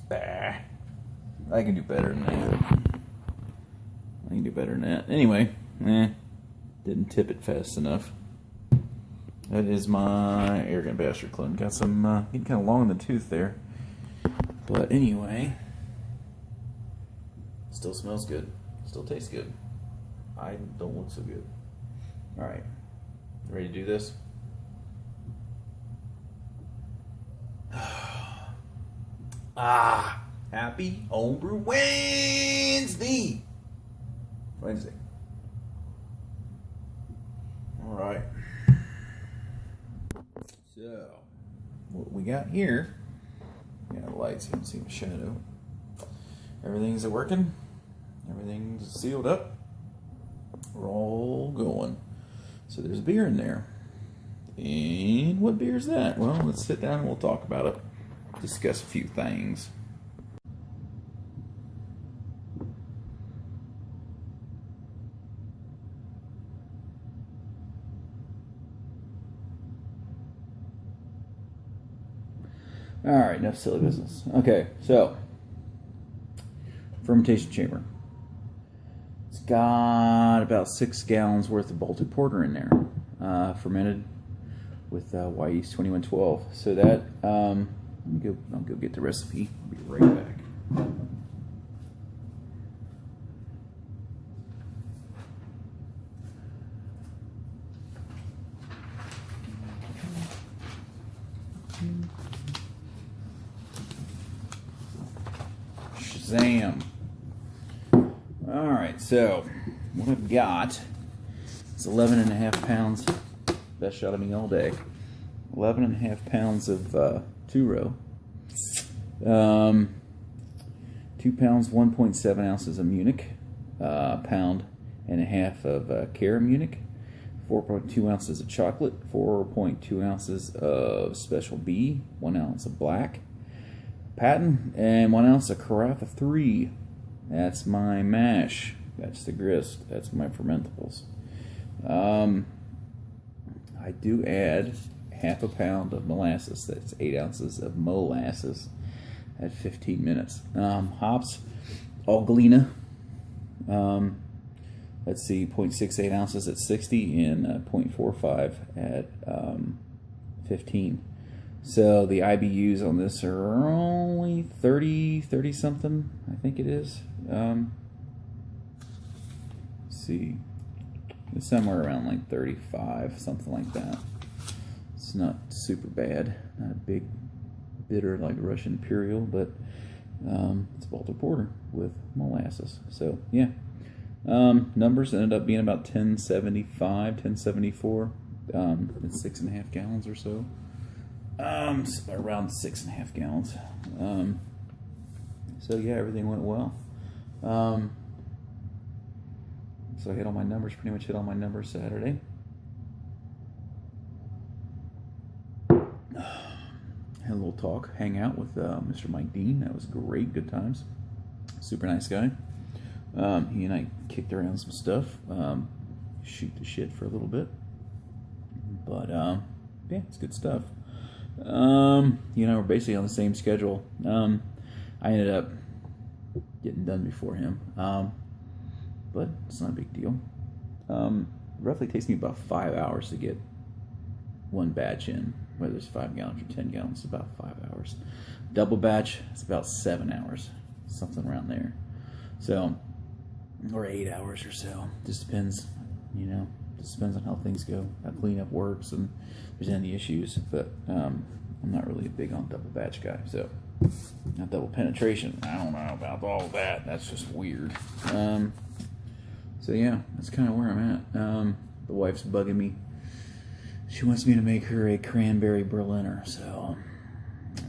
Bah. I can do better than that. I can do better than that. Anyway, didn't tip it fast enough. That is my arrogant bastard clone. Got some, getting kind of long in the tooth there. But anyway, still smells good. Still tastes good. I don't look so good. All right, ready to do this? Happy Homebrew Wednesday. Wednesday. All right. So, what we got here? We got lights. You can see the shadow. Everything's working. Everything's sealed up. We're all going. So there's beer in there. And what beer is that? Well, let's sit down and we'll talk about it. Discuss a few things. All right, enough silly business. Okay, so fermentation chamber. It's got about 6 gallons worth of Baltic Porter in there, fermented with Y yeast 2112. So that I'll go get the recipe. I'll be right back. Shazam! All right, so what I've got is 11.5 pounds. Best shot of me all day. 11.5 pounds of 2-row. 2 pounds, 1.7 ounces of Munich. Pound and a half of Cara Munich. 4.2 ounces of chocolate. 4.2 ounces of Special B. 1 ounce of black patent, and 1 ounce of Carafa 3. That's my mash. That's the grist. That's my fermentables. I do add half a pound of molasses. That's 8 ounces of molasses at 15 minutes. Hops, all Galena. Let's see, 0.68 ounces at 60 and 0.45 at 15. So the IBUs on this are only 30 something, I think it is. Let's see, it's somewhere around like 35, something like that. It's not super bad, not a big bitter like Russian Imperial, but it's Baltic Porter with molasses. So yeah, numbers ended up being about 1075, 1074. It's 6.5 gallons or so. Around 6.5 gallons. So yeah, everything went well. So I hit all my numbers, pretty much hit all my numbers Saturday. Had a little talk, hang out with Mr. Mike Dean. That was great, good times. Super nice guy. He and I kicked around some stuff, shoot the shit for a little bit. But yeah, it's good stuff. You know, we're basically on the same schedule. I ended up getting done before him, but it's not a big deal. Roughly takes me about 5 hours to get one batch in, whether it's 5 gallons or 10 gallons, it's about 5 hours. Double batch, it's about 7 hours, something around there. So, or 8 hours or so, just depends, you know. Just depends on how things go, how cleanup works, and if there's any issues. But I'm not really big on double batch guy. So, not double penetration. I don't know about all of that. That's just weird. So yeah, that's kind of where I'm at. The wife's bugging me. She wants me to make her a cranberry Berliner. So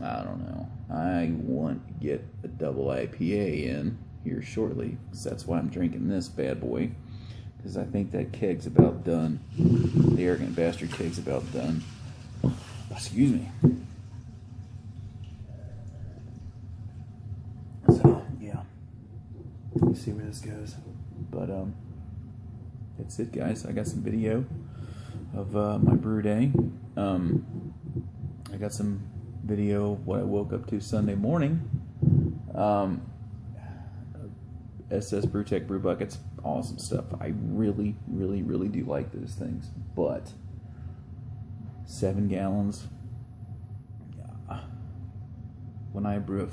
I don't know. I want to get a double IPA in here shortly, because that's why I'm drinking this bad boy. Because I think that keg's about done. The arrogant bastard keg's about done. Excuse me. So, yeah. Let me see where this goes. But, that's it, guys. I got some video of my brew day. I got some video of what I woke up to Sunday morning. SS Brewtech brew buckets, awesome stuff. I really, really, really do like those things. But 7 gallons. When I brew a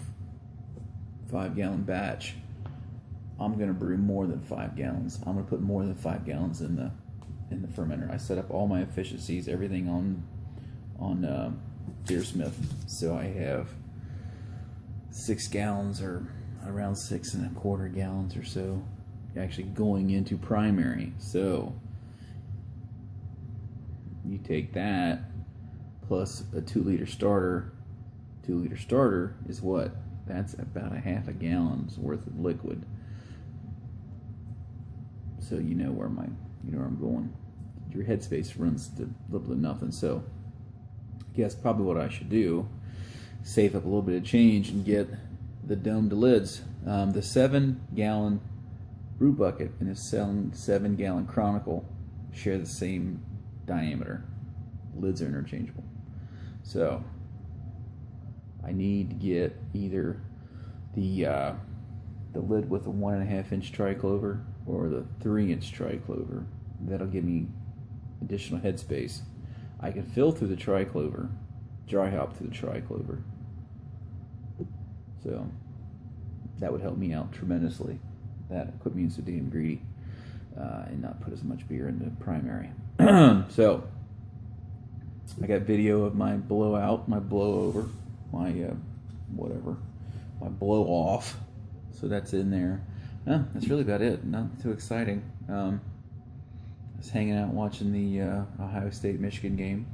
5-gallon batch, I'm gonna brew more than 5 gallons. I'm gonna put more than 5 gallons in the fermenter. I set up all my efficiencies, everything on Deersmith, so I have 6 gallons or around 6 1/4 gallons or so actually going into primary. So you take that plus a 2-liter starter. 2-liter starter is what? That's about a half a gallon's worth of liquid. So you know where I'm going. Your headspace runs to a little bit of nothing. So I guess probably what I should do, save up a little bit of change and get the domed lids. The 7-gallon brew bucket and the 7-gallon Chronicle share the same diameter. Lids are interchangeable. So I need to get either the lid with a 1.5-inch triclover or the 3-inch triclover. That'll give me additional headspace. I can fill through the triclover, dry hop through the triclover. So that would help me out tremendously. That quit being so damn greedy and not put as much beer into primary. So I got video of my blowout, my blowover, my whatever, my blow off. So that's in there. That's really about it. Not too exciting. I was hanging out watching the Ohio State-Michigan game.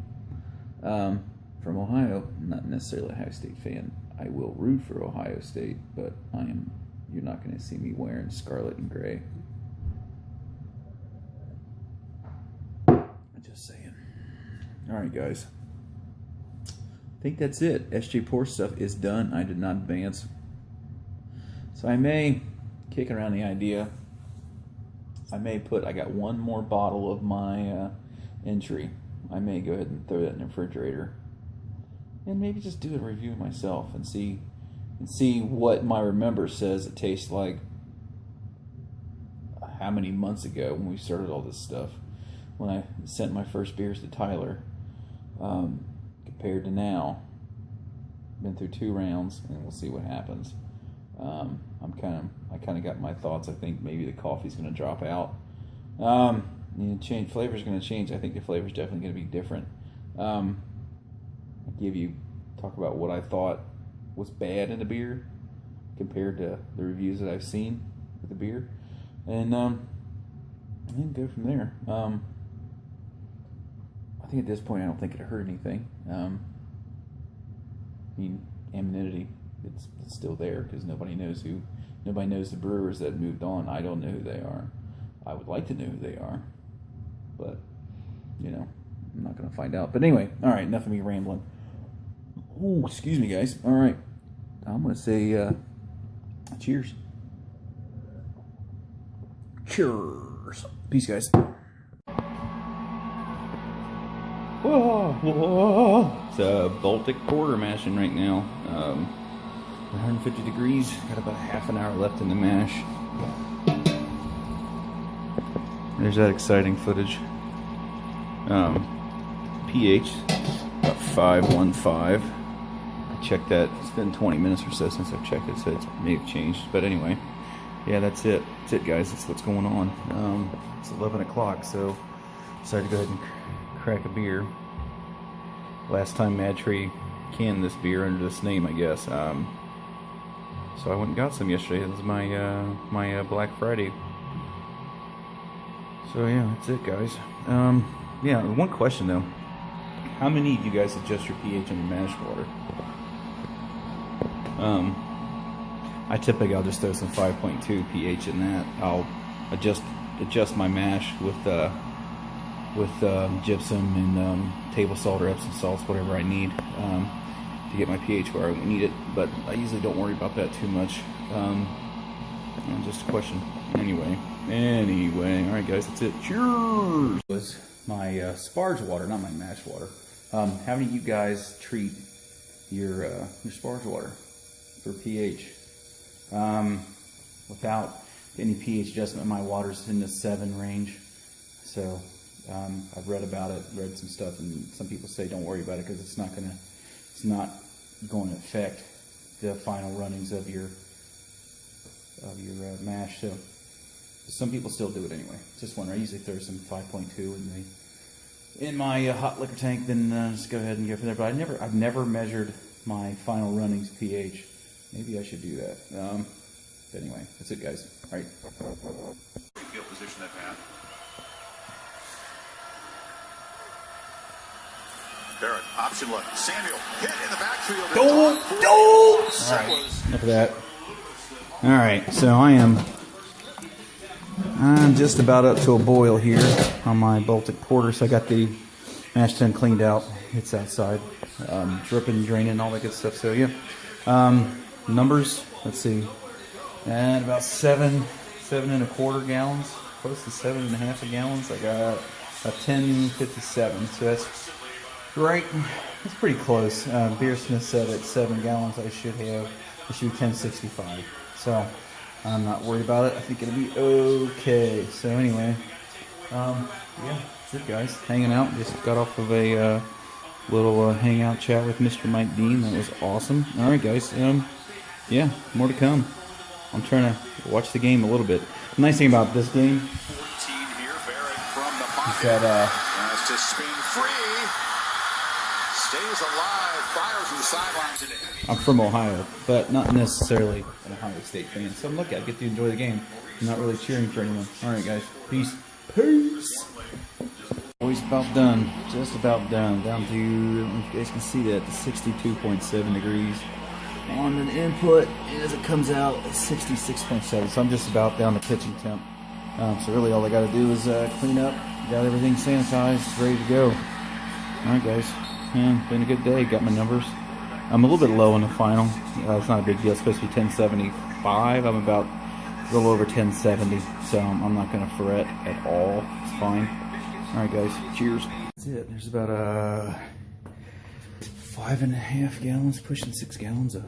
From Ohio, I'm not necessarily a Ohio State fan. I will root for Ohio State, but you're not going to see me wearing scarlet and gray. Just saying. Alright guys. I think that's it. SJ Porter stuff is done. I did not advance. So I may, kicking around the idea, I got one more bottle of my entry. I may go ahead and throw that in the refrigerator. And maybe just do a review myself and see what my remember says it tastes like how many months ago when we started all this stuff. When I sent my first beers to Tyler, compared to now. Been through 2 rounds, and we'll see what happens. I kind of got my thoughts. I think maybe the coffee's going to drop out. Flavor's going to change. I think the flavor's definitely going to be different. Talk about what I thought was bad in the beer compared to the reviews that I've seen with the beer, and then go from there. I think at this point I don't think it hurt anything. Anonymity, it's still there because nobody knows the brewers that moved on. I don't know who they are. I would like to know who they are, but I'm not going to find out. But anyway, all right, enough of me rambling. Oh, excuse me, guys. All right, I'm going to say cheers. Cheers. Peace, guys. Whoa, whoa. It's a Baltic Porter mashing right now. 150 degrees. Got about a half an hour left in the mash. There's that exciting footage. pH about 5.15. I checked that. It's been 20 minutes or so since I've checked it, so it may have changed. But anyway, yeah, that's it. That's it, guys. That's what's going on. It's 11 o'clock, so decided to go ahead and crack a beer. Last time Mad Tree canned this beer under this name, I guess. So I went and got some yesterday. This is my Black Friday. So yeah, that's it, guys. Yeah, one question though: how many of you guys adjust your pH in your mash water? I typically I'll just throw some 5.2 pH in that. I'll adjust my mash with gypsum and table salt or Epsom salts, whatever I need to get my pH where I need it. But I usually don't worry about that too much. Just a question. Anyway, all right, guys, that's it. Cheers. Was my sparge water, not my mash water. How many of you guys treat your sparge water for pH? Without any pH adjustment, my water's in the 7 range. So I've read about it, read some stuff, and some people say don't worry about it because it's not going to affect the final runnings of your mash. So some people still do it anyway. Just wondering. I usually throw some 5.2 in my hot liquor tank, then just go ahead and go from there. But I've never measured my final runnings pH. Maybe I should do that. But anyway, that's it, guys. All right. Field position they've had. Barrett, option look. Samuel hit in the backfield. Don't. All right. Enough of that. All right. So I'm just about up to a boil here on my Baltic Porter. So I got the mash tun cleaned out. It's outside, dripping, draining, all that good stuff. So yeah. Numbers. Let's see. And about 7 1/4 gallons, close to 7.5 gallons. I got a 1057. So that's right. It's pretty close. Beer Smith said at 7 gallons I should be 1065. So I'm not worried about it. I think it'll be okay. So anyway, yeah, that's it, guys. Hanging out. Just got off of a little hangout chat with Mr. Mike Dean. That was awesome. All right, guys. Yeah, more to come. I'm trying to watch the game a little bit. The nice thing about this game is that has to spin free. Stays alive. Fires from the sidelines. I'm from Ohio, but not necessarily an Ohio State fan. So look, I get to enjoy the game. I'm not really cheering for anyone. All right, guys. Peace. Peace. Always about done. Just about done. Down to, you guys can see that, 62.7 degrees. On an input, as it comes out, it's 66.7. So I'm just about down to pitching temp. So really all I got to do is clean up. Got everything sanitized, ready to go. All right, guys. Yeah, been a good day. Got my numbers. I'm a little bit low in the final. It's not a big deal. It's supposed to be 1075. I'm about a little over 1070. So I'm not going to fret at all. It's fine. All right, guys. Cheers. That's it. There's about 5.5 gallons, pushing 6 gallons of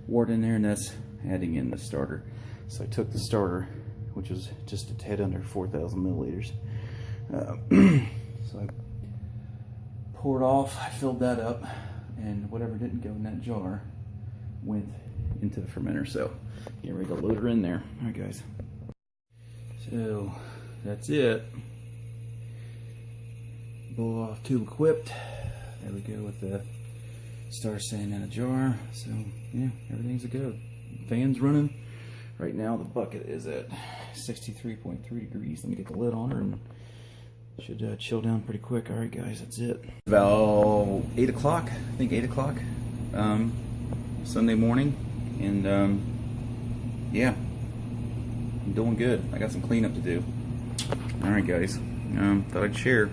water in there, and that's adding in the starter. So I took the starter, which was just a tad under 4,000 milliliters. So I poured off, I filled that up, and whatever didn't go in that jar went into the fermenter. So here we go, load her in there. All right, guys. So that's it. Blow off tube equipped. There we go with the starter sand in a jar. So yeah, everything's a go. Fan's running. Right now the bucket is at 63.3 degrees. Let me get the lid on her and should chill down pretty quick. All right, guys, that's it. About 8 o'clock, I think 8 o'clock, Sunday morning, and yeah, I'm doing good. I got some cleanup to do. All right, guys, thought I'd share.